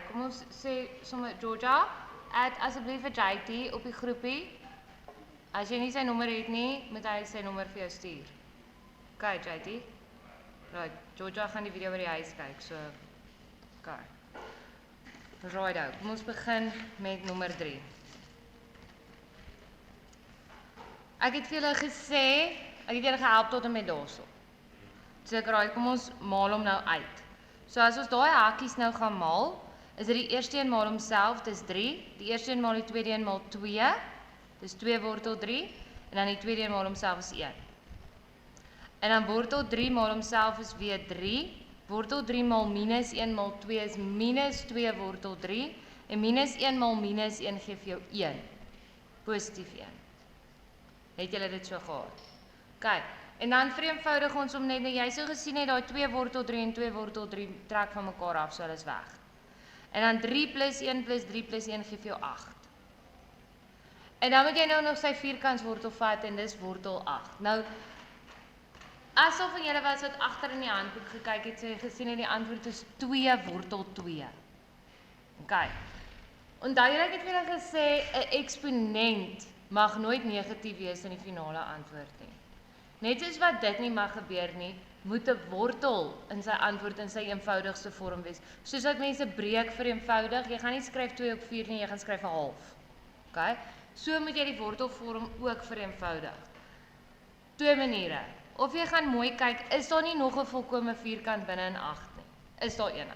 kom ons sê sommer Georgia, add asseblief vir JT op die groepie. As jy nie sy nommer het nie, moet hy sy nommer vir jou stuur. JT. Right, Georgia gaan die video by die huis kyk, so Righto, kom ons begin met nommer 3. Ek het vir julle gesê, ek het julle gehelp tot en met daarso. So kom ons maal hom nou uit. So as ons daai hakies nou gaan maal, is dit die eerste een maal homself, dis 3. Die eerste een maal die tweede een maal 2, dis 2 wortel 3. En dan die tweede een maal homself is 1. En dan wortel 3 maal homself is weer 3. Wortel 3 maal minus 1 maal 2 is minus 2 wortel 3. En minus 1 maal minus 1 geef jou 1. Positief 1. Het julle dit so gehad? En dan vereenvoudig ons om net, jy sou gesien het, daai 2 wortel 3 en 2 wortel 3 trek van mekaar af, so hulle is weg. En dan 3 plus 1 plus 3 plus 1 geef jou 8. En dan moet jy nou nog sy vierkantswortel vat en dis wortel 8. Nou, asof van julle was wat agter in die handboek gekyk het, so jy gesien het die antwoord is 2 wortel 2. Onthou julle, ek het vir julle gesê, 'n eksponent mag nooit negatief wees in die finale antwoord nie. Net soos wat dit nie mag gebeur nie, moet 'n wortel in sy antwoord in sy eenvoudigste vorm wees. Soos dat mense breek vereenvoudig, jy gaan nie skryf 2 op 4 nie, jy gaan skryf 'n half. So moet jy die wortelvorm ook vereenvoudig. 2 maniere. Of jy gaan mooi kyk, is daar nie nog 'n volkome vierkant binne in 8 nie? Is daar een?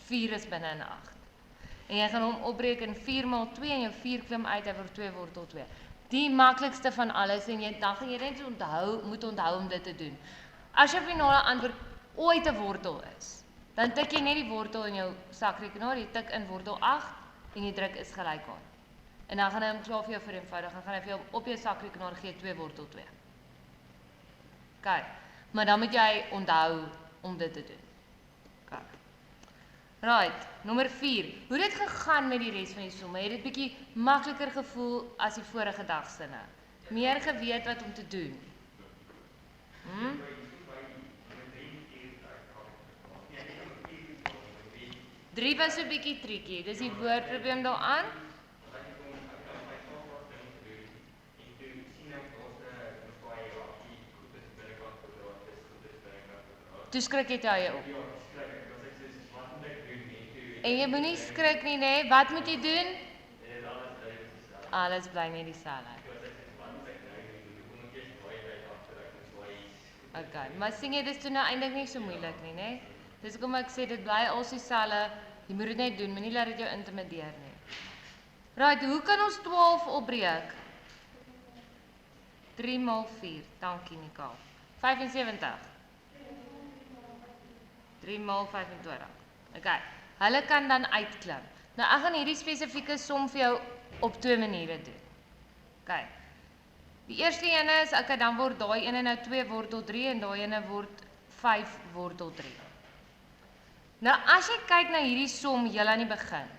4 is binne in 8. En jy gaan hom opbreek in 4 maal 2 en jou 4 klim uit oor 2 wortel 2. Die maklikste van alles en dan gaan jy net moet onthou om dit te doen. As jou finale antwoord ooit 'n wortel is, dan tik jy net die wortel in jou sakrekenaar, jy tik in wortel 8 en jy druk is gelyk aan. En dan gaan hy hom klaar vir jou vereenvoudig, dan gaan hy vir jou op jou sakrekenaar gee 2 wortel 2. Maar dan moet jy onthou om dit te doen. Right, nommer 4. Hoe het dit gegaan met die res van die somme? Het dit bietjie makliker gevoel as die vorige dagsinne? Meer geweet wat om te doen? 3 was so bietjie triekie. Dis die woordprobleem daaraan. Toe skrik jy jou op. En jy moet nie skrik nie, nee. Wat moet jy doen? Alles bly net dieselfde. Maar sien jy, dis toe nou eintlik nie so moeilik nie, nee. Dis hoekom ek sê dit bly als dieselfde. Jy moet dit net doen, moenie laat dit jou intimideer nie. Right, hoe kan ons 12 opbreek? 3 maal 4, dankie Nicole. 75. 3 maal 25. Hulle kan dan uitklim. Nou ek gaan hierdie spesifieke som vir jou op 2 maniere doen. Die eerste ene is, dan word daai ene nou 2 wortel 3 en daai ene word 5 wortel 3. Nou as jy kyk na hierdie som heel aan die begin,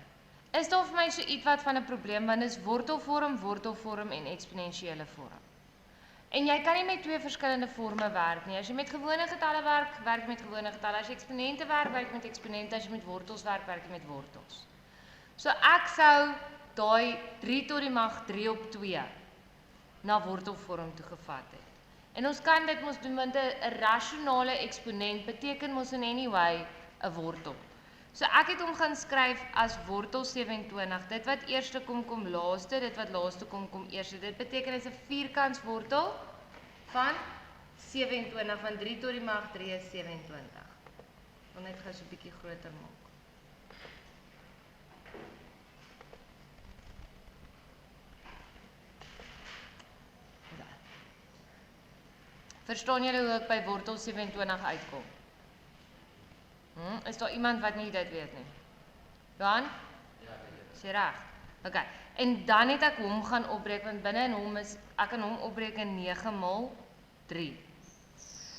is daar vir my so iets wat van 'n probleem, want dit is wortelvorm en eksponensiële vorm. En jy kan nie met 2 verskillende forme werk nie. As jy met gewone getalle werk, werk jy met gewone getalle. As jy eksponente werk, werk jy met eksponente. As jy met wortels werk, werk jy met wortels. So ek sou daai 3 tot die mag 3 op 2 na wortelvorm toe gevat het. En ons kan dit mos doen, want 'n rasionale eksponent beteken mos in any way 'n wortel. So ek het hom gaan skryf as wortel 27. Dit wat eerste kom laaste, dit wat laaste kom eerste. Dit beteken is 'n vierkantswortel van 27, van 3 tot die mag 3 is 27. Ek wil net gou so 'n bietjie groter maak. Verstaan julle hoe ek by wortel 27 uitkom? Is daar iemand wat nie dit weet nie? Johan? Ja, sê reg. En dan het ek hom gaan opbreek, want binne in hom is, ek kan hom opbreek in 9 maal 3.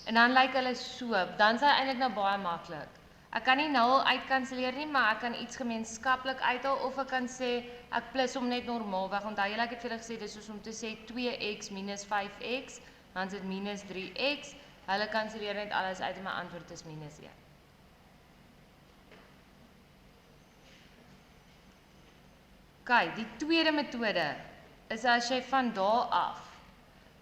En dan lyk hulle so, dan is hy eintlik nou baie maklik. Ek kan nie 0 uitkanselleer nie, maar ek kan iets gemeenskaplik uithaal, of ek kan sê, ek plus hom net normaalweg. Onthou julle, ek het vir julle gesê, dit is soos om te sê 2x minus 5x, dan is dit minus 3x. Hulle kanselleer net alles uit en my antwoord is minus 1. Kyk, die tweede metode is as jy van daar af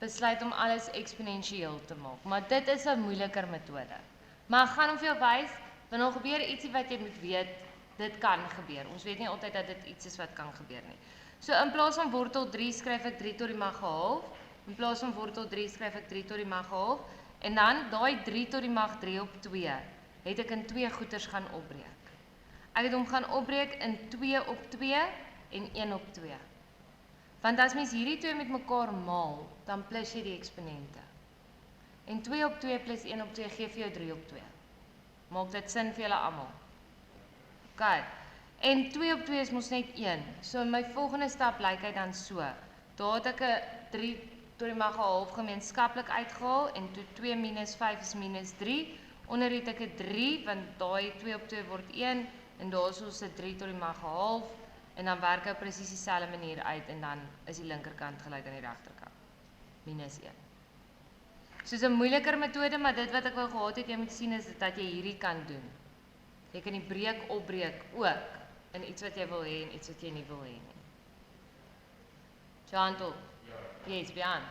besluit om alles eksponensieel te maak. Maar dit is 'n moeiliker metode. Maar ek gaan hom vir jou wys, want dan gebeur ietsie wat jy moet weet, dit kan gebeur. Ons weet nie altyd dat dit iets is wat kan gebeur nie. So in plaas van wortel 3 skryf ek 3 tot die mag half. In plaas van wortel 3 skryf ek 3 tot die mag half. En dan daai 3 tot die mag 3 op 2 het ek in 2 goeters gaan opbreek. Ek het hom gaan opbreek in 2 op 2 en 1 op 2. Want as mens hierdie twee met mekaar maal, dan plus jy die eksponente. En 2 op 2 plus 1 op 2 gee vir jou 3 op 2. Maak dit sin vir julle almal? OK. En 2 op 2 is mos net 1. So my volgende stap lyk hy dan so. Daar het ek 'n 3 tot die mag half gemeenskaplik uitgehaal en toe 2 minus 5 is minus 3. Onder het ek 'n 3 want daai 2 op 2 word 1 en daarso is 'n 3 tot die mag half en dan werk hy presies dieselfde manier uit en dan is die linkerkant gelyk aan die regterkant. Minus 1. Soos 'n moeiliker metode, maar dit wat ek wou gehad het jy moet sien is dat jy hierdie kan doen. Jy kan die breek opbreek ook in iets wat jy wil hê en iets wat jy nie wil hê nie. Chantal. Ja. Yes, Bian.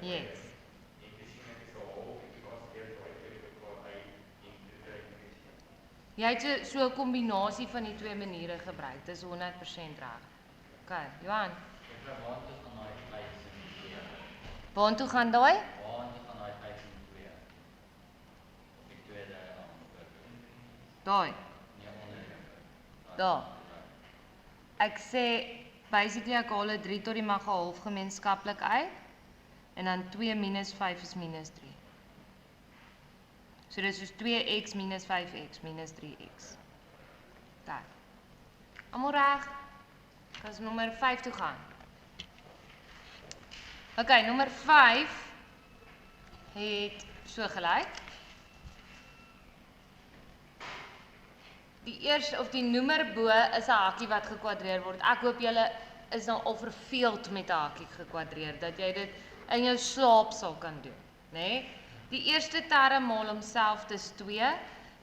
Yes. Jy het so 'n kombinasie van die twee maniere gebruik. Dis 100% reg. OK, Johan. Waartoe gaan daai? Daai. Daar. Ek sê basically ek haal 'n 3 tot die mag half gemeenskaplik uit. En dan 2 minus 5 is minus 3. So dit is soos 2x minus 5x minus 3x. Daar. Almal reg? Kan ons nommer 5 toe gaan. OK, nommer 5 het so gelyk. Die eerste of die noemer bo is 'n hakkie wat gekwadreer word. Ek hoop julle is nou al verveeld met 'n hakkie gekwadreer dat jy dit in jou slaap sal kan doen, né? Nee? Die eerste term maal homself dis 2.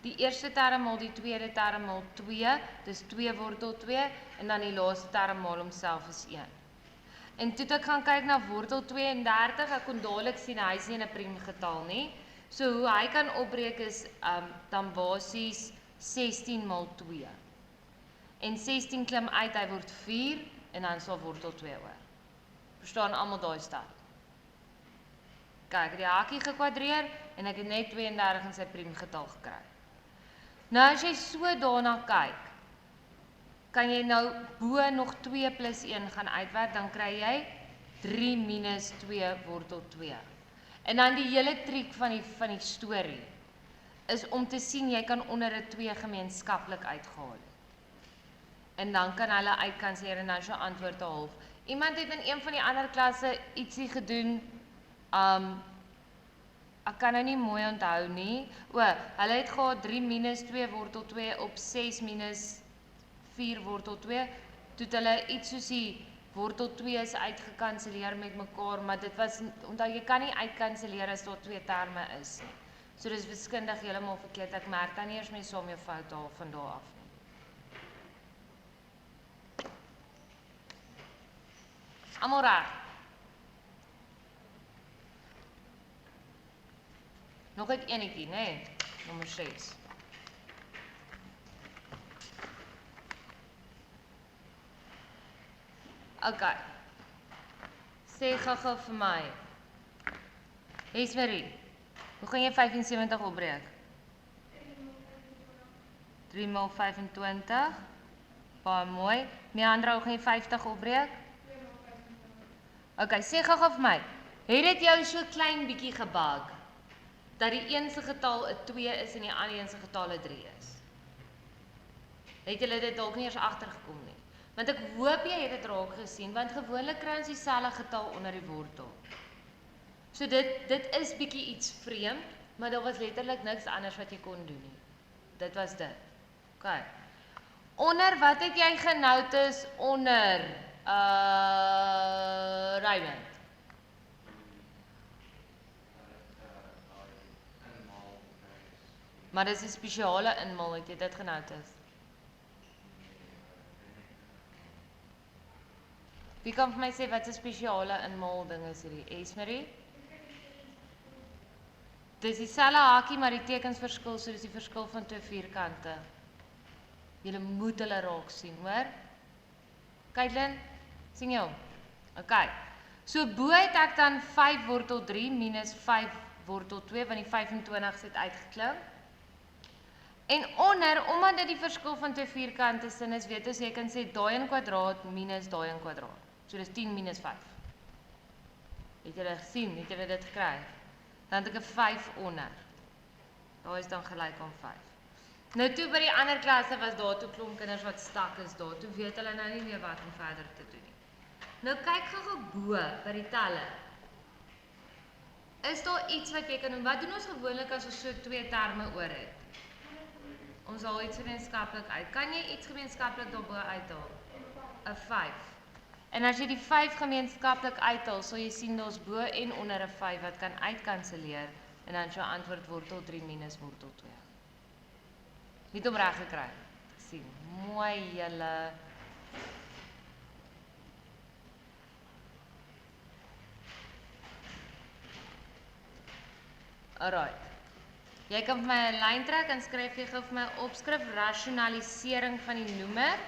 Die eerste term maal die tweede term maal 2, dis 2 wortel 2 en dan die laaste term maal homself is 1. En toe ek gaan kyk na wortel 32, ek kon dadelik sien hy is nie 'n priemgetal nie. So hoe hy kan opbreek is dan basies 16 maal 2. En 16 klim uit, hy word 4 en dan sal wortel 2 oor. Verstaan almal daai stap? Kyk, ek het die hakkie gekwadreer en ek het net 32 in sy priemgetal gekry. Nou as jy so daarna kyk, kan jy nou bo nog 2 plus 1 gaan uitwerk, dan kry jy 3 minus 2 wortel 2. En dan die hele triek van die storie is om te sien jy kan onder 'n 2 gemeenskaplik uitgehaal. En dan kan hulle uitkanselleer en dan is jou antwoord 'n half. Iemand het in een van die ander klasse ietsie gedoen. Ek kan nou nie mooi onthou nie. Hulle het gehad 3 minus 2 wortel 2 op 6 minus 4 wortel 2. Toe het hulle iets soos die wortel 2 is uitgekanselleer met mekaar, maar dit was, onthou jy kan nie uitkanselleer as daar 2 terme is nie. So dis wiskundig heeltemal verkeerd. Ek merk dan nie eers meer saam jou fout daar van daar af nie. Almal reg. Nog net enetjie, né? Nee? Nommer 6. OK. Sê gou-gou vir my. Hesmerie, hoe gaan jy 75 opbreek? 3 maal 25. Baie mooi. Meandra, hoe gaan jy 50 opbreek? Okay, sê gou vir my. Het dit jou so klein bietjie gebug dat die een se getal 'n 2 is en die ander een se getal 'n 3 is? Het julle dit dalk nie eers agtergekom nie? Want ek hoop jy het dit raak gesien, want gewoonlik kry ons dieselfde getal onder die wortel. So dit is bietjie iets vreemd, maar daar was letterlik niks anders wat jy kon doen nie. Dit was dit. OK. Onder wat het jy genoteer onder Raymond? Maar dis 'n spesiale inmaal, het jy dit genoteer? Wie kan vir my sê wat 'n spesiale inmaal ding is hierdie? Esmerie? Dis dieselfde hakie, maar die tekens verskil, so dis die verskil van twee vierkante. Julle moet hulle raak sien, hoor? Kaitlyn, sien jy hom? OK. So bo het ek dan 5 wortel 3 minus 5 wortel 2, want die 25 het uitgeklou. En onder, omdat dit die verskil van twee vierkante sin is, weet ons jy kan sê daai in kwadraat minus daai in kwadraat. So dis 10 minus 5. Het julle gesien? Het julle dit gekry? Dan het ek 'n 5 onder. Daar is dan gelyk aan 5. Nou toe by die ander klasse was daar toe klomp kinders wat stak is daar. Toe weet hulle nou nie meer wat om verder te doen nie. Nou kyk gou bo by die telle. Is daar iets wat jy kan doen? Wat doen ons gewoonlik as ons so twee terme oor het? Ons haal iets gemeenskaplik uit. Kan jy iets gemeenskaplik daarbo uithaal? 'n 5. En as jy die 5 gemeenskaplik uithaal, sal jy sien daar's bo en onder 'n 5 wat kan uitkanselleer en dan is jou antwoord wortel 3 minus wortel 2. Niet om reg gekry. Sien, mooi julle. Alright. Jy kan vir my 'n lyn trek en skryf jy gou vir my opskrif rasionalisering van die noemer.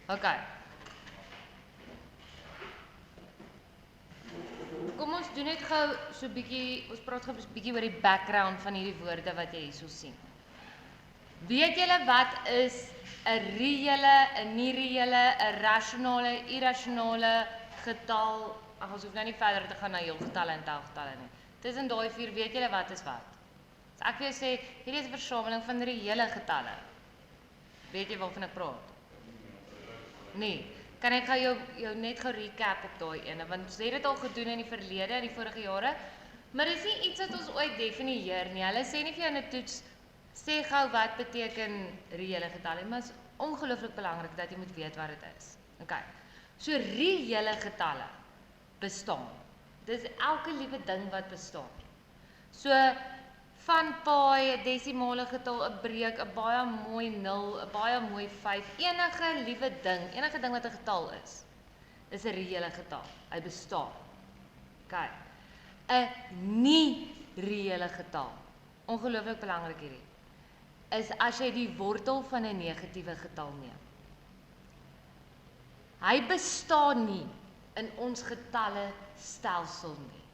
Okay. Kom ons doen net gou so bietjie, ons praat gou 'n bietjie oor die background van hierdie woorde wat jy hierso sien. Weet julle wat is 'n reële, 'n nie reële, 'n rasionale, irrasionale getal? Ag, ons hoef nou nie verder te gaan na heel getalle en telgetalle nie. Tussen daai vier weet julle wat is wat? As ek vir jou sê, hierdie is 'n versameling van reële getalle. Weet jy waarvan ek praat? Nee, kan ek gou jou net gou recap op daai ene, want ons het dit al gedoen in die verlede, in die vorige jare, maar dis nie iets wat ons ooit definieer nie. Hulle sê nie vir jou in 'n toets, sê gou wat beteken reële getalle, maar is ongelooflik belangrik dat jy moet weet wat dit is. Okay. So reële getalle bestaan. Dis elke liewe ding wat bestaan. So van paai, 'n desimale getal, 'n breek, 'n baie mooi 0, 'n baie mooi 5, enige liewe ding, enige ding wat 'n getal is 'n reële getal. Hy bestaan. OK. 'n nie reële getal. Ongelooflik belangrik hierdie. Is as jy die wortel van 'n negatiewe getal neem. Hy bestaan nie in ons getalle stelsel nie.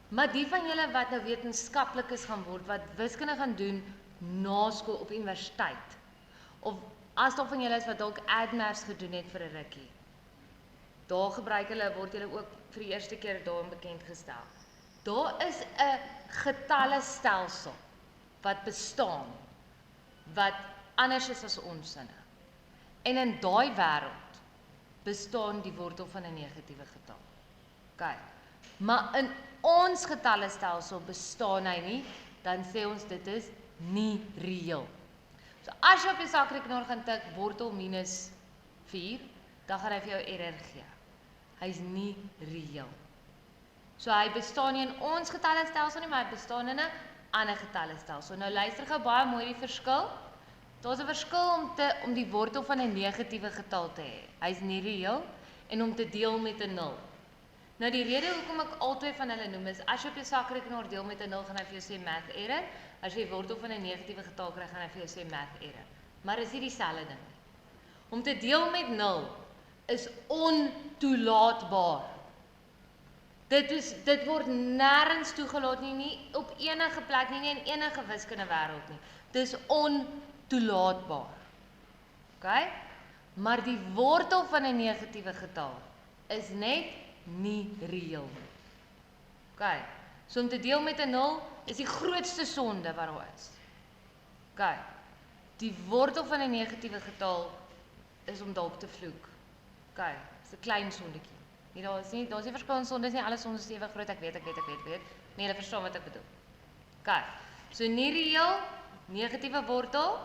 Maar die van julle wat nou wetenskaplikes gaan word, wat wiskunde gaan doen na skool op universiteit, of as daar van julle is wat dalk ADMAS gedoen het vir 'n rukkie, daar gebruik hulle, word julle ook vir die eerste keer daarin bekend gestel. Daar is 'n getallestelsel wat bestaan, wat anders is as ons sinne. En in daai wêreld bestaan die wortel van 'n negatiewe getal. OK. Maar in ons getallestelsel bestaan hy nie, dan sê ons dit is nie reëel. So as jy op jou sakrekenaar gaan tik wortel minus 4, dan gaan hy vir jou error gee. Hy's nie reëel. So hy bestaan nie in ons getalestelsel nie, maar hy bestaan in 'n ander getalestelsel. Nou luister gou baie mooi die verskil. Daar's 'n verskil om die wortel van 'n negatiewe getal te hê. Hy's nie reëel en om te deel met 'n 0. Nou die rede hoekom ek albei van hulle noem is as jy op jou sakrekenaar deel met 'n 0 gaan hy vir jou sê math error. As jy die wortel van 'n negatiewe getal kry gaan hy vir jou sê math error. Maar is nie dieselfde ding nie. Om te deel met 0 is ontoelaatbaar. Dit word nêrens toegelaat nie op enige plek nie in enige wiskunde wêreld nie. Dis ontoelaatbaar. OK? Maar die wortel van 'n negatiewe getal is net nie reëel nie. OK. So om te deel met 'n 0 is die grootste sonde wat daar is. OK. Die wortel van 'n negatiewe getal is om dalk te vloek. OK, dis 'n klein sondetjie. Nee, daar's nie verskillende sondes nie, alle sondes is ewe groot, ek weet. Nee, jy verstaan wat ek bedoel. OK. So nie reëel, negatiewe wortel,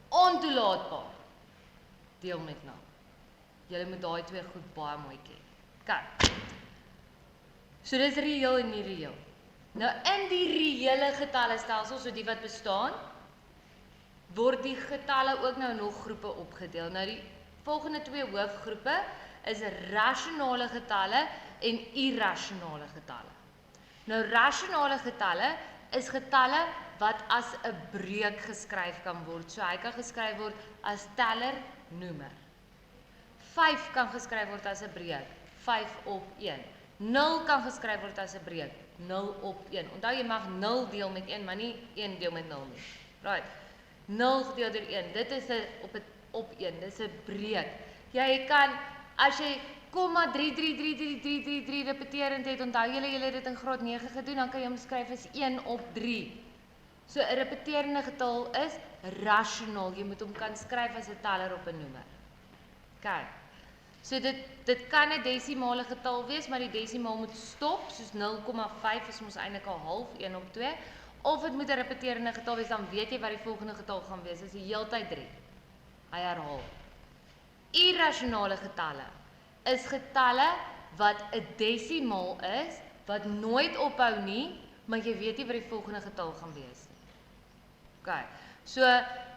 ontoelaatbaar. Deel met 0. Julle moet daai twee goed baie mooi ken. OK. So dis reëel en nie reëel. Nou in die reële getalestelsel, so die wat bestaan, word die getalle ook nou nog groepe opgedeel. Nou die volgende twee hoofgroepe is rasionale getalle en irrasionale getalle. Nou rasionale getalle is getalle wat as 'n breuk geskryf kan word. So hy kan geskryf word as teller, noemer. 5 kan geskryf word as 'n breuk, 5 op 1. 0 kan geskryf word as 'n breuk, 0 op 1. Onthou jy mag 0 deel met 1, maar nie 1 deel met 0 nie. Right. 0 gedeel deur 1, dit is 'n op 1, dis 'n breuk. Jy kan, as jy 0,33333 repeterend het, onthou julle het dit in graad 9 gedoen, dan kan jy hom skryf as 1 op 3. So 'n repeterende getal is rasionaal, jy moet hom kan skryf as 'n teller op 'n noemer. OK. So dit kan 'n desimale getal wees, maar die desimaal moet stop, soos 0,5 is mos eintlik al half 1 op 2. Of dit moet 'n repeterende getal wees, dan weet jy wat die volgende getal gaan wees. Dit is die heeltyd 3. Hy herhaal. Irrasionale getalle is getalle wat 'n desimaal is, wat nooit ophou nie, maar jy weet nie wat die volgende getal gaan wees nie. OK. So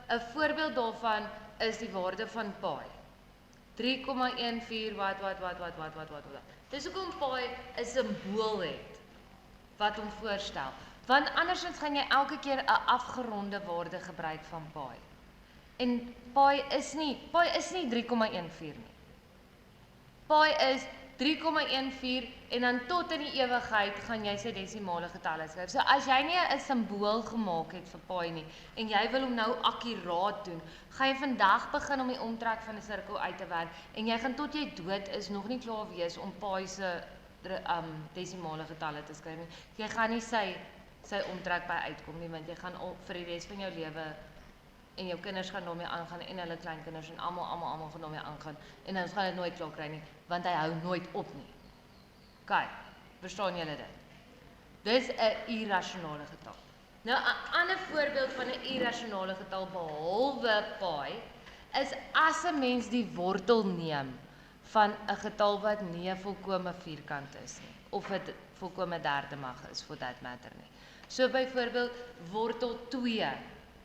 'n voorbeeld daarvan is die waarde van pi. 3,14 wat. Dis hoekom pi 'n simbool het wat hom voorstel. Want andersins gaan jy elke keer 'n afgeronde waarde gebruik van pi. En pi is nie 3,14 nie. Pi is 3,14 en dan tot in die ewigheid gaan jy sy desimale getalle skryf. So as jy nie 'n simbool gemaak het vir pi nie en jy wil hom nou akkuraat doen, gaan jy vandag begin om die omtrek van 'n sirkel uit te werk en jy gaan tot jy dood is nog nie klaar wees om pi se desimale getalle te skryf nie. Jy gaan nie sy omtrek by uitkom nie, want jy gaan vir die res van jou lewe en jou kinders gaan daarmee aangaan en hulle kleinkinders en almal gaan daarmee aangaan en ons gaan dit nooit klaar kry nie, want hy hou nooit op nie. OK, verstaan julle dit? Dis 'n irrasionale getal. Nou 'n ander voorbeeld van 'n irrasionale getal behalwe pi is as 'n mens die wortel neem van 'n getal wat nie 'n volkomme vierkant is nie, of dit volkomme derde mag is for that matter nie. So byvoorbeeld wortel 2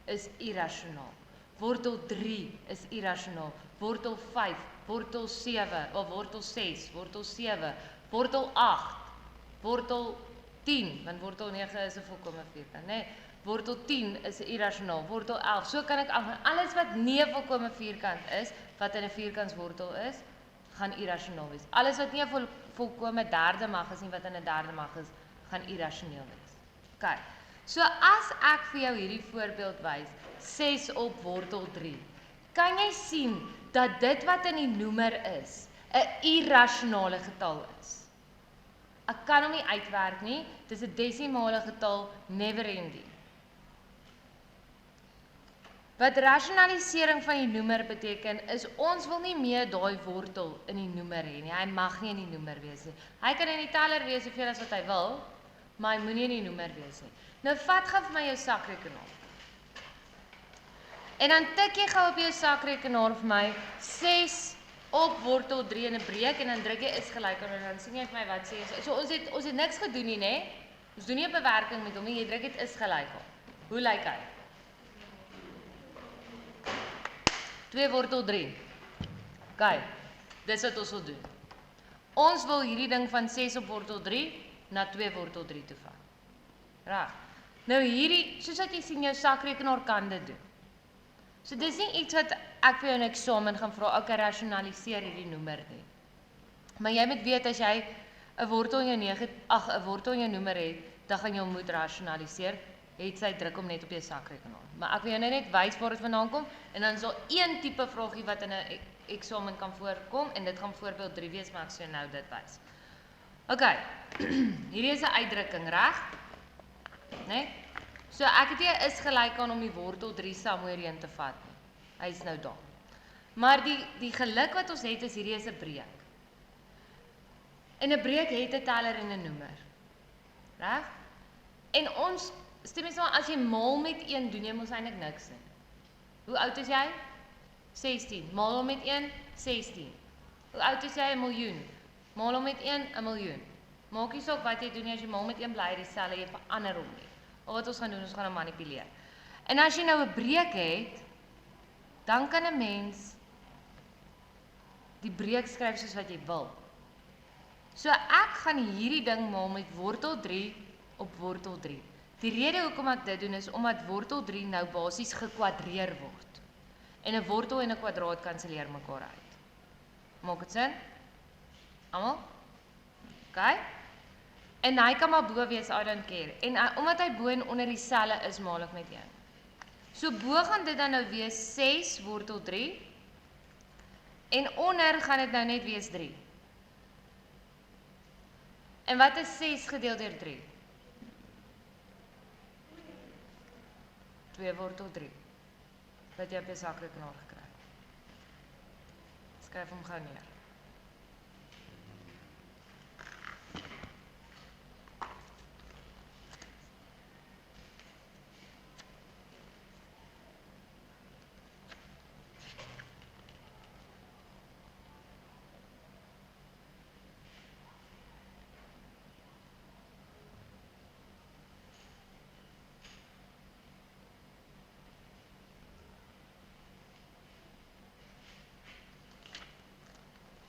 is irrasionaal. Wortel 3 is irrasionaal. Wortel 5, wortel 7, of wortel 6, wortel 7, wortel 8, wortel 10, want wortel 9 is 'n volkomme vierkant, né? Wortel 10 is irrasionaal, wortel 11. So kan ek aangaan. Alles wat nie 'n volkomme vierkant is, wat in 'n vierkantswortel is, gaan irrasionaal wees. Alles wat nie 'n volkomme derde mag is nie, wat in 'n derde mag is, gaan irrasioneel wees. OK. So as ek vir jou hierdie voorbeeld wys, 6 op wortel 3, kan jy sien dat dit wat in die noemer is, 'n irrasionale getal is. Ek kan hom nie uitwerk nie, dis 'n desimale getal, never ending. Wat rasionalisering van die noemer beteken, is ons wil nie meer daai wortel in die noemer hê nie. Hy mag nie in die noemer wees nie. Hy kan in die teller wees soveel as wat hy wil, maar hy moenie in die noemer wees nie. Nou vat gou vir my jou sakrekenaar. En dan tik jy gou op jou sakrekenaar vir my 6 op wortel 3 in 'n breek en dan druk jy is gelyk aan en dan sien jy vir my wat sê jy. So ons het niks gedoen nie, né? Ons doen nie 'n bewerking met hom nie, jy druk dit is gelyk aan. Hoe lyk hy? 2 wortel 3. OK. Dis wat ons wil doen. Ons wil hierdie ding van 6 op wortel 3 na 2 wortel 3 toe vat. Reg. Nou hierdie, soos wat jy sien jou sakrekenaar kan dit doen. So dis nie iets wat ek vir jou in 'n eksamen gaan vra, okay, rasionaliseer hierdie nommer nie. Maar jy moet weet as jy 'n wortel in jou 'n wortel in jou nommer het, dan gaan jy hom moet rasionaliseer. Het sy druk hom net op jou sakrekenaar. Maar ek wil jou net wys waar dit vandaan kom en dan is daar een tipe vragie wat in 'n eksamen kan voorkom en dit gaan voorbeeld 3 wees, maar ek sê nou dit wys. OK. Hierdie is 'n uitdrukking, reg? Né? So ek het hier is gelyk aan om die wortel 3 somewhere heen te vat nie. Hy's nou daar. Maar die geluk wat ons het is hierdie is 'n breek. En 'n breek het 'n teller en 'n noemer. Reg? En ons stem eens maar as jy maal met 1 doen jy mos eintlik niks nie. Hoe oud is jy? 16. Maal hom met 1, 16. Hoe oud is jy? 1 miljoen. Maal hom met 1, 1 miljoen. Maak nie saak wat jy doen as jy maal met 1 bly dieselfde, jy verander hom nie. Al wat ons gaan doen, ons gaan hom manipuleer. En as jy nou 'n breek het, dan kan 'n mens die breek skryf soos wat jy wil. So ek gaan hierdie ding maal met wortel 3 op wortel 3. Die rede hoekom ek dit doen is omdat wortel 3 nou basies gekwadreer word. En 'n wortel en 'n kwadraat kanselleer mekaar uit. Maak dit sin? Almal? OK? En hy kan maar bo wees, I don't care. En omdat hy bo en onder dieselfde is, maal ek met 1. So bo gaan dit dan nou wees 6 wortel 3 en onder gaan dit nou net wees 3. En wat is 6 gedeel deur 3? 2 wortel 3. Wat jy op jou sakrekenaar gekry. Skryf hom gou neer.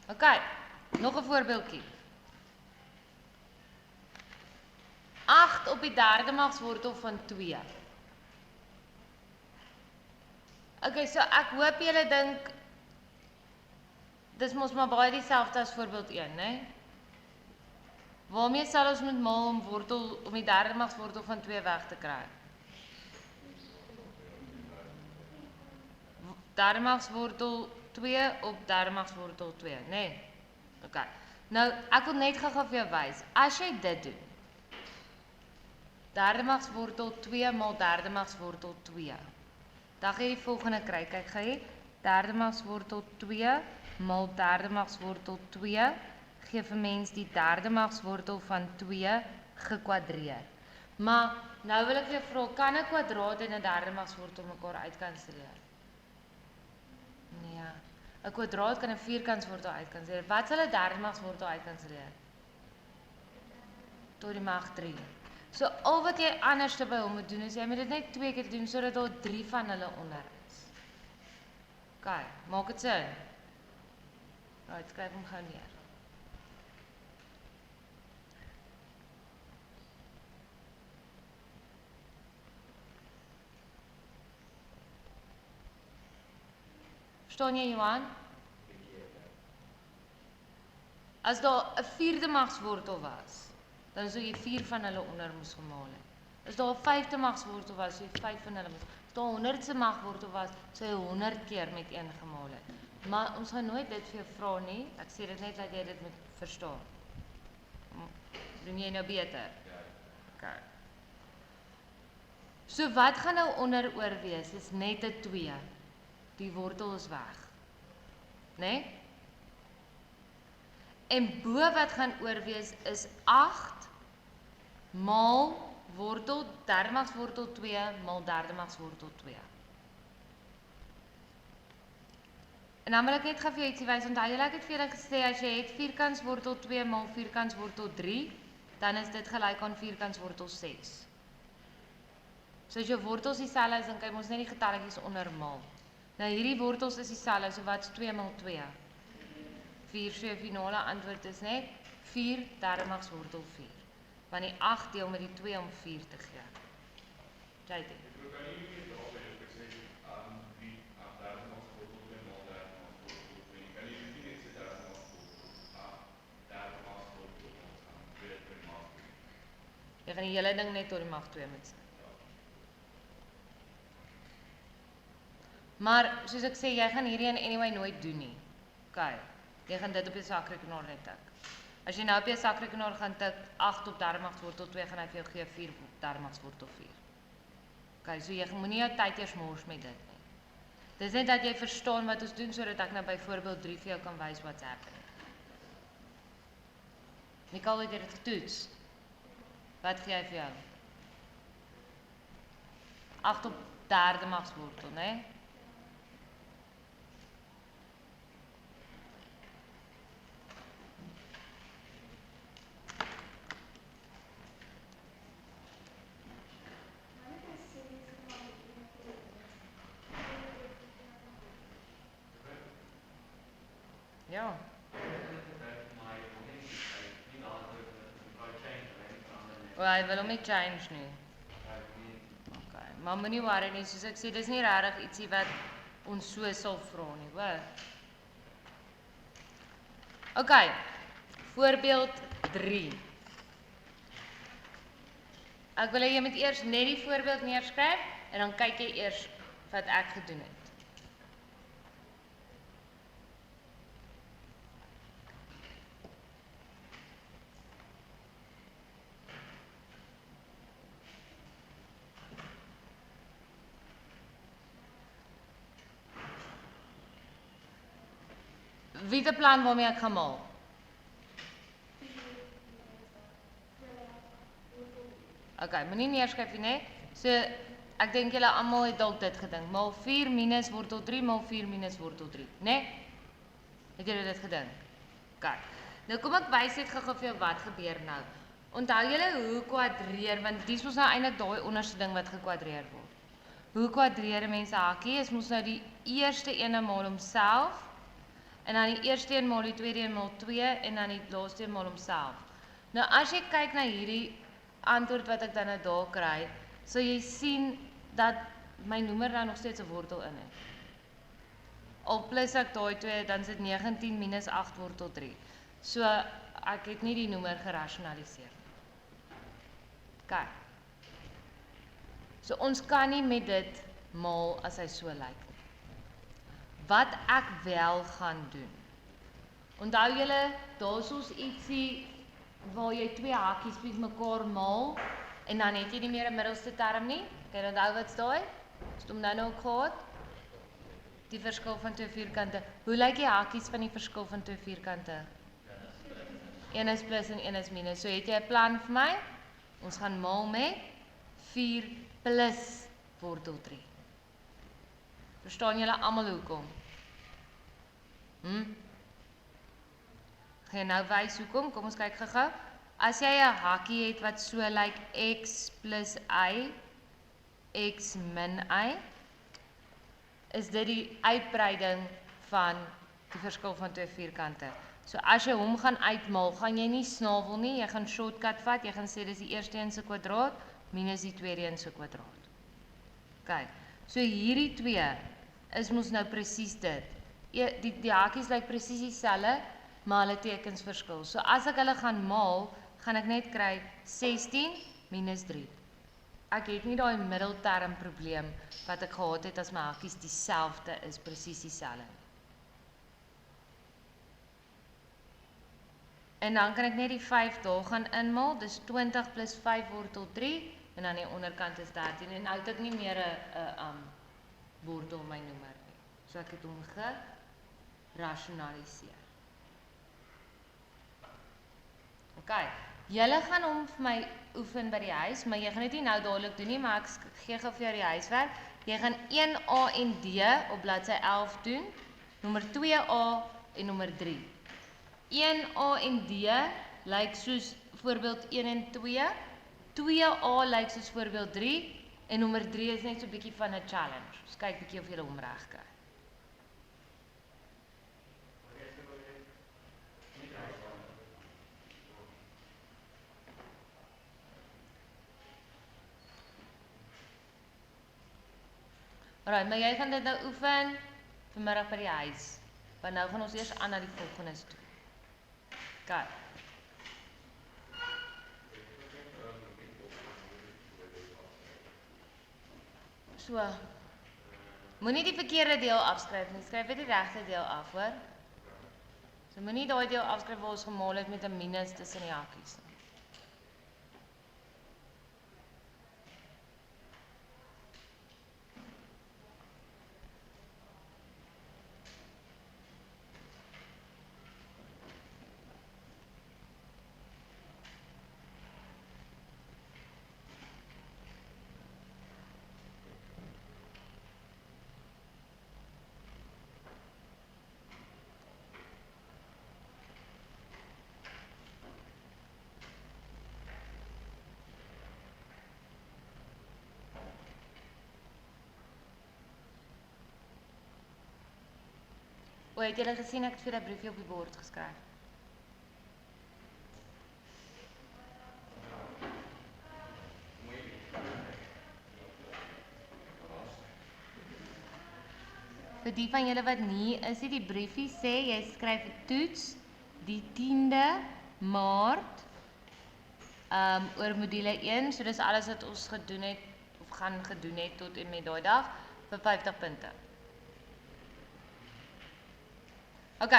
OK, nog 'n voorbeeldjie. 8 op die derde magswortel van 2. OK, so ek hoop julle dink dis mos maar baie dieselfde as voorbeeld 1, né? Waarmee sal ons moet maal om die derde magswortel van 2 weg te kry? Derde magswortel 2 op derde magswortel 2, né? Nee. OK. Nou, ek wil net gou vir jou wys. As jy dit doen. Derde magswortel 2 maal derde magswortel 2. Dan gaan jy die volgende kry. Kyk, gaan jy derde magswortel 2 maal derde magswortel 2 gee vir mens die derde magswortel van 2 gekwadreer. Maar nou wil ek jou vra, kan 'n kwadraat en 'n derde magswortel mekaar uitkanselleer? Nee. 'n Kwadraat kan 'n vierkantswortel uitkanselleer. Wat sal 'n derde magswortel uitkanselleer? Tot die mag 3. So al wat jy anders by hom moet doen is jy moet dit net 2 keer doen sodat daar 3 van hulle onder is. OK, maak dit sin? Right, skryf hom gou neer. Verstaan jy, Johan? As daar 'n vierde magswortel was, dan sou jy 4 van hulle onder moes gemaal het. As daar 'n vyfde magswortel was, sou jy 5 van hulle moes. As daar 'n 100ste magswortel was, sou jy 100 keer met 1 gemaal het. Maar ons gaan nooit dit vir jou vra nie. Ek sê dit net dat jy dit moet verstaan. Doen jy nou beter? OK. So wat gaan nou onder oor wees? Dis net 'n 2. Die wortel is weg. Né? Nee? En bo wat gaan oorwees is 8 maal wortel, derde magswortel 2 maal derde magswortel 2. En dan wil ek net gou vir jou ietsie wys. Onthou julle ek het vir julle gesê as jy het vierkantswortel 2 maal vierkantswortel 3, dan is dit gelyk aan vierkantswortel 6. So as jou wortels dieselfde is, dan kan jy mos net die getalletjies ondermaal. Nou hierdie wortels is dieselfde, so wat is 2 maal 2? 4, so jou finale antwoord is net 4 derde magswortel 4. Want die 8 deel met die 2 om 4 te gee. JT. Jy gaan die hele ding net tot die mag 2 met sit. Maar soos ek sê, jy gaan hierdie in anyway nooit doen nie. OK. Jy gaan dit op jou sakrekenaar net tik. As jy nou op jou sakrekenaar gaan tik 8 op derde magswortel 2, gaan hy vir jou gee 4 op derde magswortel 4. OK, so jy moenie jou tyd eers mors met dit nie. Dis net dat jy verstaan wat ons doen sodat ek nou byvoorbeeld 3 vir jou kan wys what's happening. Nicole het dit getoets. Wat gee hy vir jou? 8 op derde magswortel, né? Ja. Hy wil hom nie change nie. OK, maar moenie worry nie, soos ek sê, dis nie regtig ietsie wat ons so sal vra nie, hoor. OK, voorbeeld 3. Ek wil hê jy moet eers net die voorbeeld neerskryf en dan kyk jy eers wat ek gedoen het. Wie het 'n plan waarmee ek gaan maal? OK, moenie neerskryf nie, né? So ek dink julle almal het dalk dit gedink. Maal 4 minus wortel 3 maal 4 minus wortel 3, né? Het julle dit gedink? OK. Nou kom ek wys net gou-gou vir jou wat gebeur nou. Onthou julle hoe kwadreer, want dis mos nou eintlik daai onderste ding wat gekwadreer word. Hoe kwadreer mense hakkie? Is mos nou die eerste een maal homself. En dan die eerste een maal die tweede een maal 2 en dan die laaste een maal homself. Nou as jy kyk na hierdie antwoord wat ek dan nou daar kry, sal jy sien dat my noemer dan nog steeds 'n wortel in het. Al plus ek daai 2, dan sit 19 minus 8 wortel 3. So ek het nie die noemer gerasionaliseer nie. OK. So ons kan nie met dit maal as hy so lyk. Wat ek wel gaan doen. Onthou julle, daar's ons ietsie waar jy 2 hakies met mekaar maal en dan het jy nie meer 'n middelste term nie. Kan jy onthou wat's daai? Ons het hom nou ook gehad. Die verskil van 2 vierkante. Hoe lyk die hakies van die verskil van 2 vierkante? Een is plus en een is minus. So het jy 'n plan vir my? Ons gaan maal met 4 plus wortel 3. Verstaan julle almal hoekom? Gaan nou wys hoekom? Kom ons kyk gou-gou. As jy 'n hakkie het wat so lyk x plus y, x min y, is dit die uitbreiding van die verskil van 2 vierkante. So as jy hom gaan uitmaal, gaan jy nie snavel nie, jy gaan shortcut vat, jy gaan sê dis die eerste een se kwadraat minus die tweede een se kwadraat. OK. So hierdie 2 is mos nou presies dit. Die hakies lyk presies dieselfde, maar hulle tekens verskil. So as ek hulle gaan maal, gaan ek net kry 16 minus 3. Ek het nie daai middelterm probleem wat ek gehad het as my hakies dieselfde is, presies dieselfde. En dan kan ek net die 5 daar gaan inmaal, dis 20 plus 5 wortel 3, en aan die onderkant is 13, en nou het ek nie meer 'n wortel my noemer nie. So ek het hom gerasionaliseer. OK, julle gaan hom vir my oefen by die huis, maar jy gaan dit nie nou dadelik doen nie, maar ek gee gou vir jou die huiswerk. Jy gaan 1A en D op bladsy 11 doen, Nommer 2a en nommer 3. 1a en d lyk soos voorbeeld 1 en 2. 2a lyk soos voorbeeld 3 en nommer 3 is net so 'n bietjie van 'n challenge. Ons kyk bietjie of jy hom reg kry. Alright, maar jy gaan dit nou oefen vanmiddag by die huis. Want nou gaan ons eers aan na die volgendes toe. OK. So. Moenie die verkeerde deel afskryf nie. Skryf net die regte deel af, hoor. So moenie daai deel afskryf waar ons gemaal het met 'n minus tussen die hakkies nie. O, het julle gesien ek het vir 'n briefie op die bord geskryf? Vir die van julle wat nie is, die briefie sê jy skryf 'n toets die 10de Maart oor module 1, so dis alles wat ons gedoen het of gaan gedoen het tot en met daai dag vir 50 punte. OK.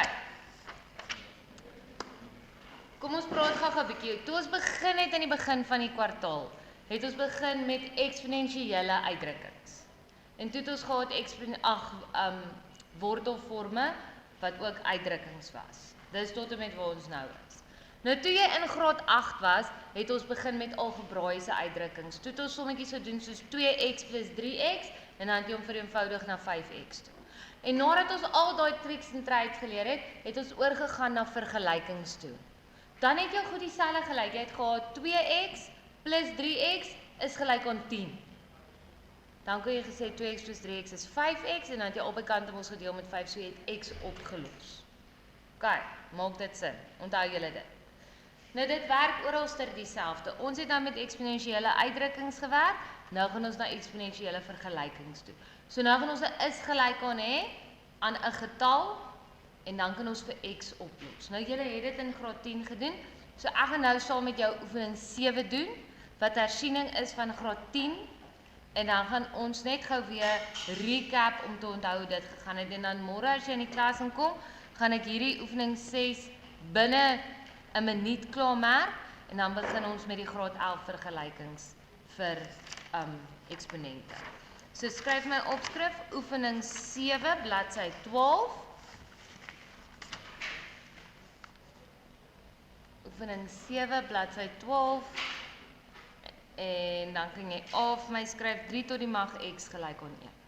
Kom ons praat gou 'n bietjie. Toe ons begin het aan die begin van die kwartaal, het ons begin met eksponensiële uitdrukkings. En toe het ons gehad wortelforme wat ook uitdrukkings was. Dis tot en met waar ons nou is. Nou toe jy in graad 8 was, het ons begin met algebraiese uitdrukkings. Toe het ons sommetjies gedoen soos 2x plus 3x en dan het jy hom vereenvoudig na 5x toe. En nadat ons al daai tricks en trades geleer het, het ons oorgegaan na vergelykings toe. Dan het jou goed dieselfde gelyk. Jy het gehad 2x plus 3x is gelyk aan 10. Dan kan jy gesê 2x plus 3x is 5x en dan het jy albei kante mos gedeel met 5, so jy het x opgelos. OK, maak dit sin. Onthou julle dit. Nou dit werk oralster dieselfde. Ons het dan met eksponensiële uitdrukkings gewerk. Nou gaan ons na eksponensiële vergelykings toe. So nou gaan ons 'n is gelyk aan hê aan 'n getal en dan kan ons vir x oplos. Nou julle het dit in graad 10 gedoen. So ek gaan nou saam met jou oefening 7 doen wat hersiening is van graad 10 en dan gaan ons net gou weer recap om te onthou hoe dit gegaan het en dan môre as jy in die klas inkom, gaan ek hierdie oefening 6 binne 'n minuut klaarmaak en dan begin ons met die graad 11 vergelykings vir eksponente. So skryf my opskrif oefening 7 bladsy 12. Oefening 7 bladsy 12 en dan kan jy af my skryf 3 tot die mag x gelyk aan 1.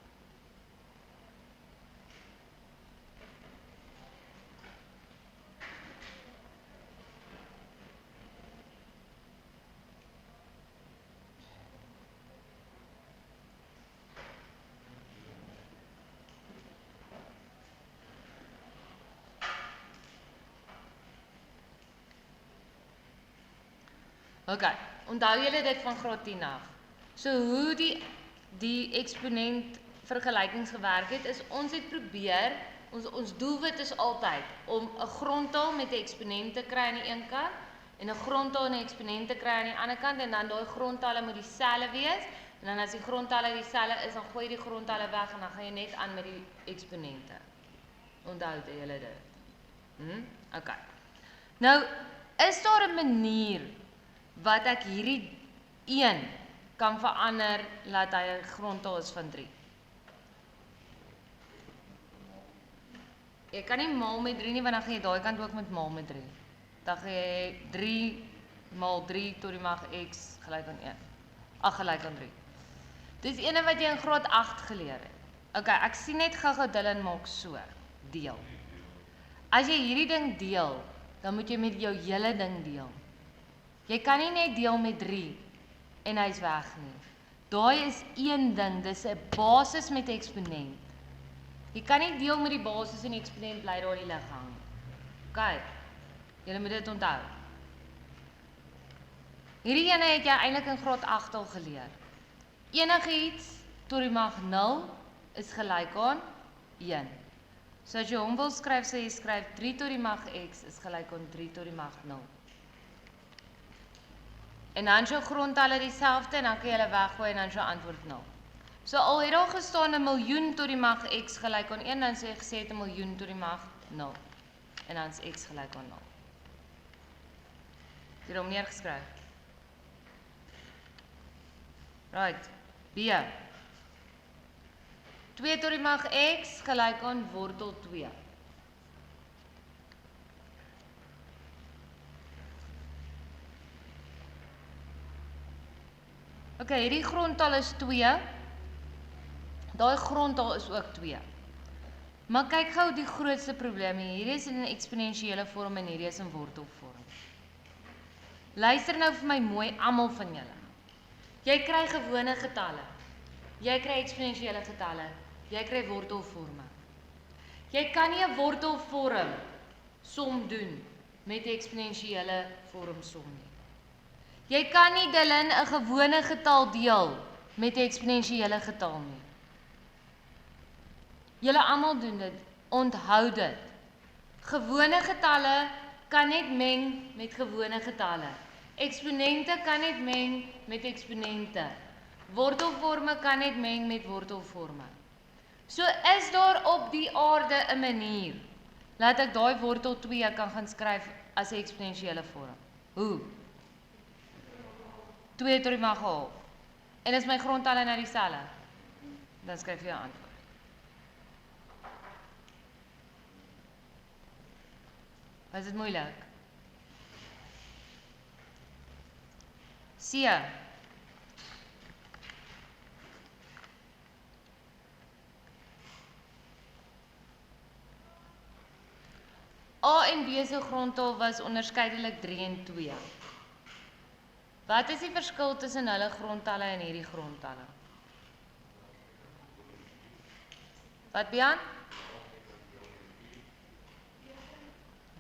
OK, onthou julle dit van graad 10 af. So hoe die eksponent vergelykings gewerk het, is ons het probeer, ons doelwit is altyd om 'n grondtaal met 'n eksponent te kry aan die een kant en 'n grondtaal en 'n eksponent te kry aan die ander kant en dan daai grondtalle moet dieselfde wees en dan as die grondtalle dieselfde is, dan gooi jy die grondtalle weg en dan gaan jy net aan met die eksponente. Onthou julle dit. OK. Nou, is daar 'n manier wat ek hierdie 1 kan verander laat hy 'n grondtaal is van 3. Jy kan nie maal met 3 nie, want dan gaan jy daai kant ook met maal met 3. Dan gaan jy 3 maal 3 tot die mag x gelyk aan 1. Ag, gelyk aan 3. Dis ene wat jy in graad 8 geleer het. OK, ek sien net gou-gou Dylan maak so. deel. As jy hierdie ding deel, dan moet jy met jou hele ding deel. Jy kan nie net deel met 3 en hy's weg nie. Daai is een ding, dis 'n basis met 'n eksponent. Jy kan nie deel met die basis en die eksponent bly daar in die lug hang. OK. Julle moet dit onthou. Hierdie ene het jy eintlik in graad 8 al geleer. Enigiets tot die mag 0 is gelyk aan 1. So as jy hom wil skryf, sê jy skryf 3 tot die mag x is gelyk aan 3 tot die mag 0. En dan is jou grondtalle dieselfde en dan kan jy hulle weggooi en dan is jou antwoord 0. So al het daar gestaan 'n miljoen tot die mag x gelyk aan 1, dan sê jy gesê het 'n miljoen tot die mag 0. En dan is x gelyk aan 0. Het jy hom neergeskryf? Right. B. 2 tot die mag x gelyk aan wortel 2. OK, hierdie grondtal is 2. Daai grondtal is ook 2. Maar kyk gou die grootste probleem hier. Hierdie is in 'n eksponensiële vorm en hierdie is in wortelvorm. Luister nou vir my mooi almal van julle. Jy kry gewone getalle. Jy kry eksponensiële getalle. Jy kry wortelvorme. Jy kan nie 'n wortelvorm som doen met 'n eksponensiële vorm som nie. Jy kan nie Dylan 'n gewone getal deel met 'n eksponensiële getal nie. Julle almal doen dit. Onthou dit. Gewone getalle kan net meng met gewone getalle. Eksponente kan net meng met eksponente. Wortelvorme kan net meng met wortelvorme. So is daar op die aarde 'n manier laat ek daai wortel 2 kan gaan skryf as 'n eksponensiële vorm. Hoe? 2 tot die mag 1/2. En is my grondtalle nou dieselfde? Dan skryf jy 'n antwoord. Was dit moeilik? C. A en B se grondtal was onderskeidelik 3 en 2. Wat is die verskil tussen hulle grondtalle en hierdie grondtalle? Wat Bian?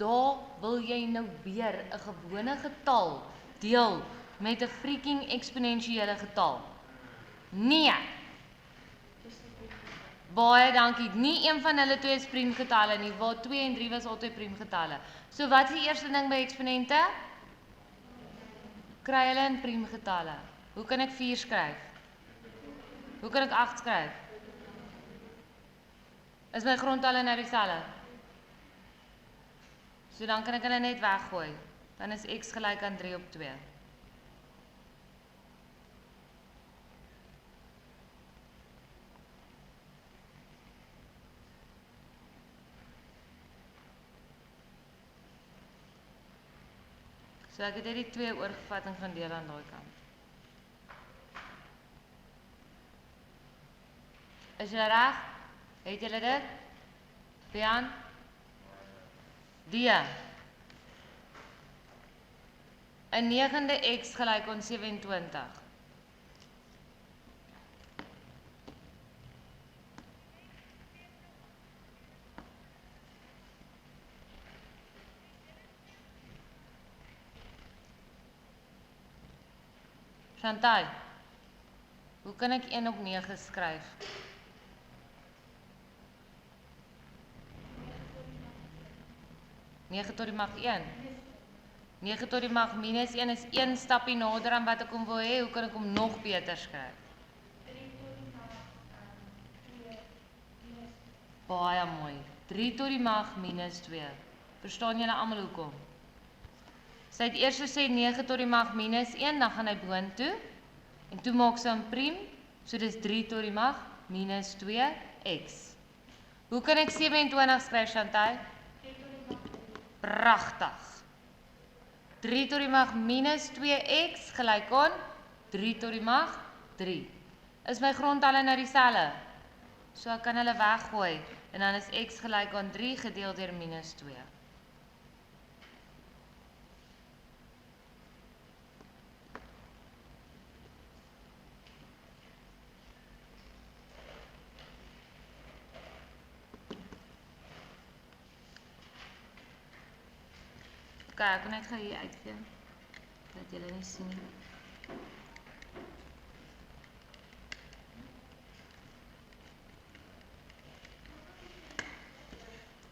Daar wil jy nou weer 'n gewone getal deel met 'n freaking eksponensiële getal. Nee. Baie dankie. Nie een van hulle twee is priemgetalle nie, waar 2 en 3 was altyd priemgetalle. So wat is die eerste ding by eksponente? Kry hulle in priemgetalle. Hoe kan ek 4 skryf? Hoe kan ek 8 skryf? Is my grondtalle nou dieselfde? So dan kan ek hulle net weggooi. Dan is x gelyk aan 3 op 2. So ek het hierdie 2 oorgevat en gaan deel aan daai kant. Is jy reg? Het julle dit? Bian? D. 'n 9de x gelyk aan 27. Chantal, hoe kan ek 1 op 9 skryf? Nege tot die mag 1. 9 tot die mag minus 1 is 1 stappie nader aan wat ek hom wil hê. Hoe kan ek hom nog beter skryf? 3 tot die mag 2 minus 2. Baie mooi. 3 tot die mag minus 2. Verstaan julle almal hoekom? Sy het eers gesê 9 tot die mag minus 1, dan gaan hy boontoe. En toe maak sy hom priem. So dis 3 tot die mag minus 2x. Hoe kan ek 27 skryf, Chantal? Pragtig. 3 tot die mag minus 2x gelyk aan 3 tot die mag 3. Is my grondtalle nou dieselfde? So ek kan hulle weggooi. En dan is x gelyk aan 3 gedeel deur minus 2. Okay, ek kan net gou hier uitgee, dat julle nie sien nie.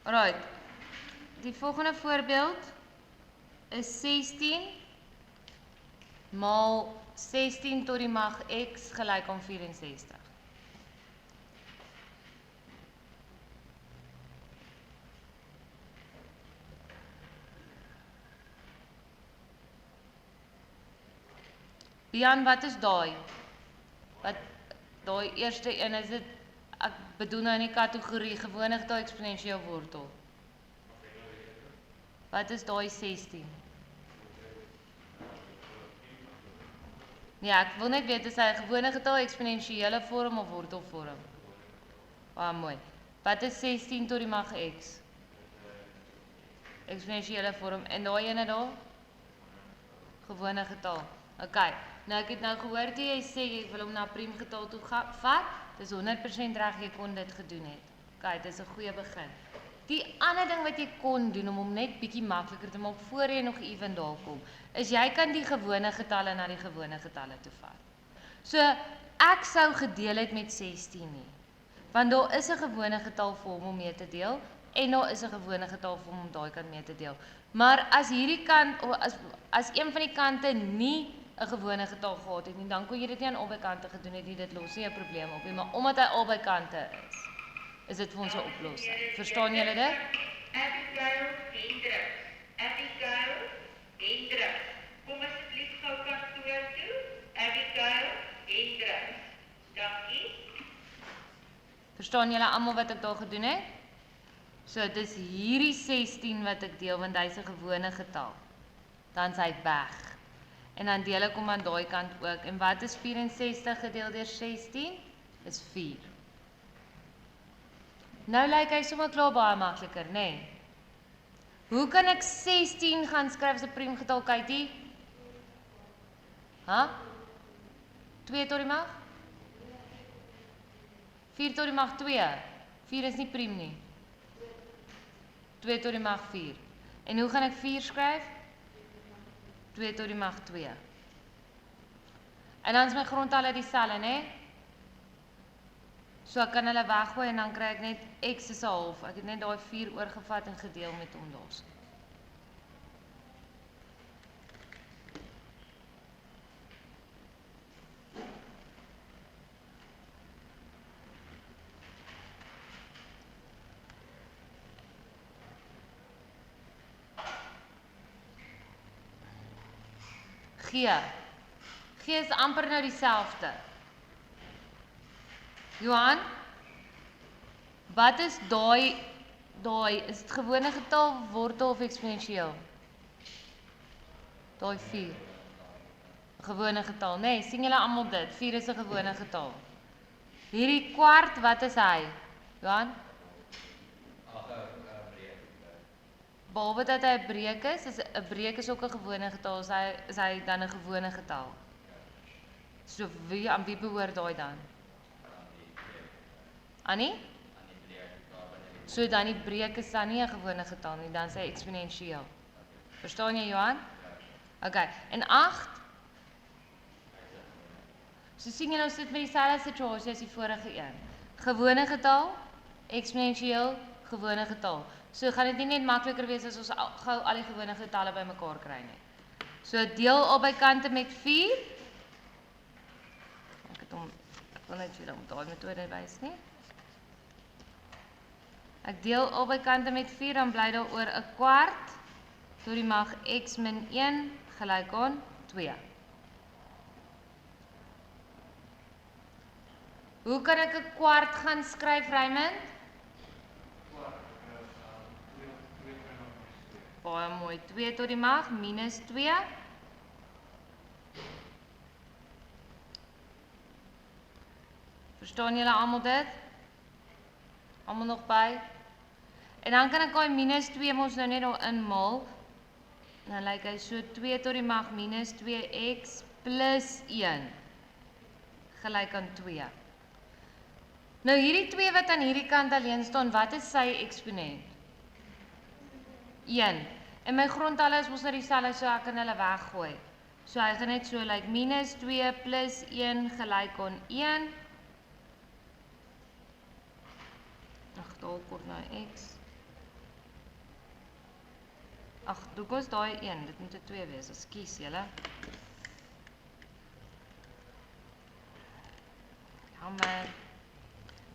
Alright, die volgende voorbeeld is 16 maal 16 tot die mag x gelyk aan 64. Bian, wat is daai? Wat daai eerste een is dit, ek bedoel nou in die kategorie gewone getal eksponensieel wortel. Wat is daai 16? Ja, ek wil net weet is hy 'n gewone getal eksponensiële vorm of wortelvorm? Baie mooi. Wat is 16 tot die mag x? Eksponensiële vorm. En daai ene daar? Gewone getal. Okay. Nou ek het nou gehoor jy sê jy wil hom na priemgetal toe vat. Dis 100% reg, jy kon dit gedoen het. Okay, dit is 'n goeie begin. Die ander ding wat jy kon doen om hom net bietjie makliker te maak voor jy nog ewen daar kom, is jy kan die gewone getalle na die gewone getalle toe vat. So ek sou gedeel het met 16 nie. Want daar is 'n gewone getal vorm om mee te deel en daar is 'n gewone getal vorm om daai kant mee te deel. Maar as hierdie kant as een van die kante nie 'n gewone getal gehad het nie, dan kon jy dit nie aan albei kante gedoen het nie, dit los nie 'n probleem op nie, maar omdat hy albei kante is dit vir ons 'n oplossing. Verstaan julle dit? Abigail Hendriks. Abigail Hendriks. Kom asseblief gou kantoor toe. Abigail Hendriks. Dankie. Verstaan julle almal wat ek daar gedoen het? So dis hierdie 16 wat ek deel want hy's 'n gewone getal. Dan is hy weg. En dan deel ek hom aan daai kant ook. En wat is 64 gedeel deur 16? Is 4. Nou lyk hy sommer klaar baie makliker, nê? Nee? Hoe kan ek 16 gaan skryf as 'n priemgetal, Katie? Ha? 2 tot die mag? 4 tot die mag 2. 4 is nie priem nie. 2 tot die mag 4. En hoe gaan ek 4 skryf? 2 tot die mag 2. En dan is my grondtalle dieselfde, né? So ek kan hulle weggooi en dan kry ek net x is 'n half. Ek het net daai 4 oorgevat en gedeel met hom daarso. G is amper nou dieselfde. Johan, wat is daai, is dit gewone getal, wortel of eksponensieel? Daai 4. Gewone getal, nee, sien julle almal dit? 4 is 'n gewone getal. Hierdie kwart, wat is hy? Johan? Behalwe dat hy 'n breek is 'n breek is ook 'n gewone getal, is hy dan 'n gewone getal. So aan wie behoort daai dan? Annie? So dan die breek is dan nie 'n gewone getal nie, dan is hy eksponensieel. Verstaan jy, Johan? Okay, en 8? So sien jy nou sit met dieselfde situasie as die vorige een. Gewone getal, eksponensieel, gewone getal. So gaan dit nie net makliker wees as ons gou al die gewone getalle bymekaar kry nie. So deel albei kante met 4. Ek wil net julle om daai metode wys nie. Ek deel albei kante met 4, dan bly daar oor 'n kwart tot die mag x min 1 gelyk aan 2. Hoe kan ek 'n kwart gaan skryf, Raymond? Baie mooi, 2 tot die mag minus 2. Verstaan julle almal dit? Almal nog by? En dan kan ek daai minus 2 mos nou net daar inmaal. Dan lyk hy so 2 tot die mag minus 2x plus 1 gelyk aan 2. Nou hierdie 2 wat aan hierdie kant alleen staan, wat is sy eksponent? 1. En my grondtalle is mos nou dieselfde, so ek kan hulle weggooi. So hy gaan net so lyk minus 2 plus 1 gelyk aan 1. Ag, daar kort nou x. Ag, doe ons daai 1, dit moet 'n 2 wees, ekskuus julle. Jammer.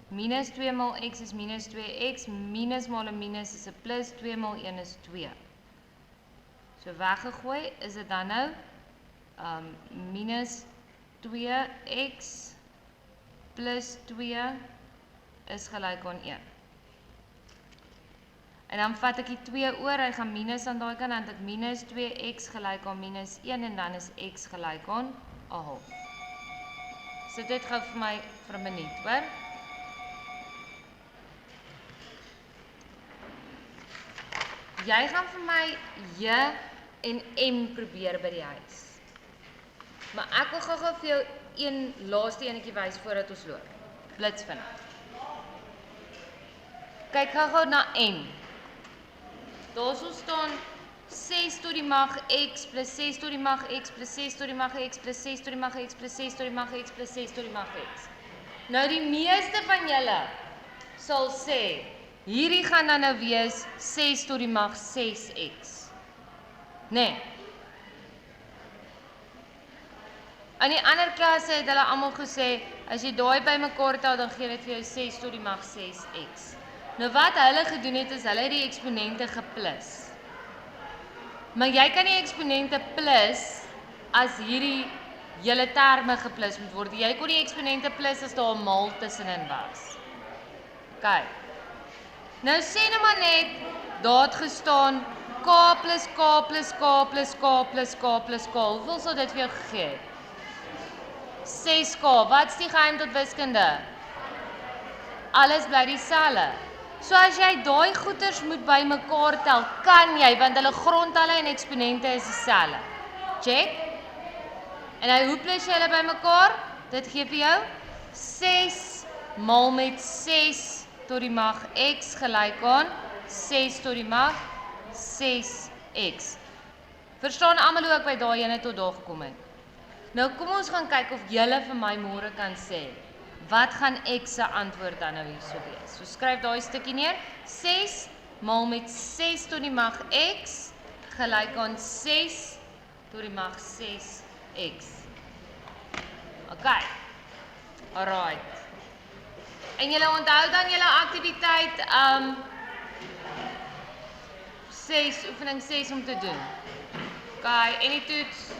Minus 2 maal x is minus 2x, minus maal 'n minus is 'n plus, 2 maal 1 is 2. So weggegooi, is dit dan nou minus 2x plus 2 is gelyk aan 1. En dan vat ek die 2 oor, hy gaan minus aan daai kant, dan het ek minus 2x gelyk aan minus 1 en dan is x gelyk aan 0. Sit dit gou vir my vir 'n minuut, hoor? Jy gaan vir my J en M probeer by die huis. Maar ek wil gou vir jou een laaste enetjie wys voordat ons loop. Blitsvinnig. Kyk gou na M. Daar staan 6 tot die mag x plus 6 tot die mag x plus 6 tot die mag x plus 6 tot die mag x plus 6 tot die mag x plus 6 tot die mag x. Nou die meeste van julle sal sê, hierdie gaan dan nou wees 6 tot die mag 6x. Nee. In die ander klasse het hulle almal gesê, as jy daai bymekaar tel, dan gee dit vir jou 6 tot die mag 6x. Nou wat hulle gedoen het, is hulle het die eksponente geplus. Maar jy kan die eksponente plus as hierdie hele terme geplus moet word. Jy kon die eksponente plus as daar 'n maal tussenin was. OK. Nou sê nou maar net, daar het gestaan k plus k plus k plus k plus k plus k. Hoeveel sal dit vir jou gegee het? 6k. Wat is die geheim tot wiskunde? Alles bly dieselfde. So as jy daai goeters moet bymekaar tel, kan jy, want hulle grondtalle en eksponente is dieselfde. Check. En nou hoe plus jy hulle bymekaar? Dit gee vir jou 6 maal met 6 tot die mag x gelyk aan 6 tot die mag 6x. Verstaan almal hoe ek by daai ene tot daar gekom het? Nou kom ons gaan kyk of julle vir my môre kan sê, wat gaan x se antwoord dan nou hierso wees? So skryf daai stukkie neer. 6 maal met 6 tot die mag x gelyk aan 6 tot die mag 6x. OK. Alright. En julle onthou dan julle aktiwiteit 6 oefening 6 om te doen. OK, en die toets